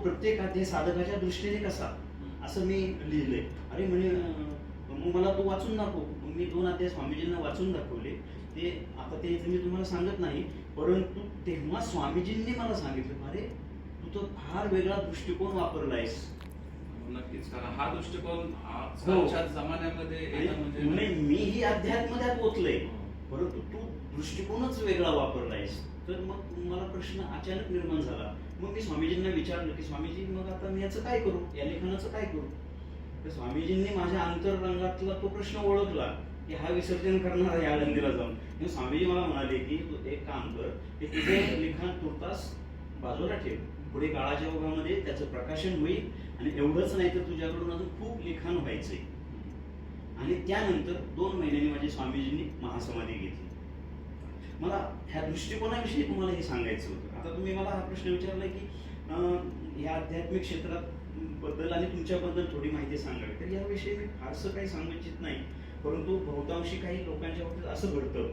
प्रत्येक अध्याय साधकाच्या दृष्टीने कसा, असं मी लिहिलंय. अरे म्हणे मग मला तू वाचून दाखव. मग मी 2 अध्याय स्वामीजींना वाचून दाखवले. ते आता ते मी तुम्हाला सांगत नाही, परंतु तेव्हा स्वामीजींनी मला सांगितलं, अरे तू तर फार वेगळा दृष्टिकोन वापरलायस. नक्कीच, कारण हा दृष्टिकोन आजकालच्या जमान्यामध्ये येणं म्हणजे मीही अध्यात्मात पोचलोय, परंतु तू दृष्टिकोनच वेगळा वापरलायस. तर मग मला प्रश्न अचानक निर्माण झाला. मग मी स्वामीजींना विचारलं की स्वामीजी, मग आता मी याचं काय करू, या लेखनाचं काय करू? तर स्वामीजींनी माझ्या अंतरंगातला तो प्रश्न ओळखला की हा विसर्जन करणारा या नंदीला जाऊन. मग स्वामीजी मला म्हणाले की तू एक काम कर, की तुझे लिखाण तुर्तास बाजूला ठेव, पुढे काळाच्या ओघामध्ये त्याचं प्रकाशन होईल, आणि एवढंच नाही तर तुझ्याकडून अजून खूप लिखाण व्हायचंय. आणि त्यानंतर 2 महिन्यांनी माझी स्वामीजींनी महासमाधी घेतली. मला ह्या दृष्टिकोनाविषयी तुम्हाला हे सांगायचं होतं. आता तुम्ही मला हा प्रश्न विचारलाय की या आध्यात्मिक क्षेत्रात बद्दल आणि तुमच्याबद्दल थोडी माहिती सांगावी, तर याविषयी मी फारसं काही सांगू इच्छित नाही. परंतु बहुतांशी काही लोकांच्या बाबतीत असं घडतं,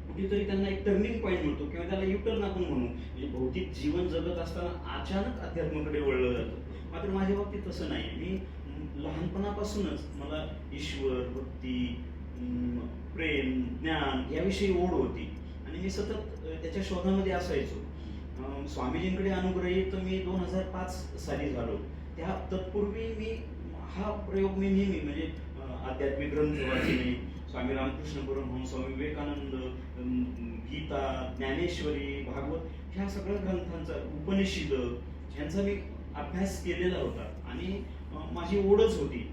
कुठेतरी त्यांना एक टर्निंग पॉईंट मिळतो किंवा त्याला युटर्न आपण म्हणू. म्हणजे भौतिक जीवन जगत असताना अचानक अध्यात्माकडे वळलं जातं. मात्र माझ्या बाबतीत तसं नाही. मी लहानपणापासूनच मला ईश्वर, भक्ती, प्रेम, ज्ञान याविषयी ओढ होती आणि मी सतत त्याच्या शोधामध्ये असायचो. स्वामीजींकडे अनुग्रहित मी 2005 साली झालो. त्या तत्पूर्वी मी हा प्रयोग मी नेहमी म्हणजे आध्यात्मिक ग्रंथ वाचणे, स्वामी रामकृष्ण परमहंस, स्वामी विवेकानंद, गीता, ज्ञानेश्वरी, भागवत ह्या सगळ्या ग्रंथांचा, उपनिषद यांचा मी अभ्यास केलेला होता आणि माझी ओढच होती.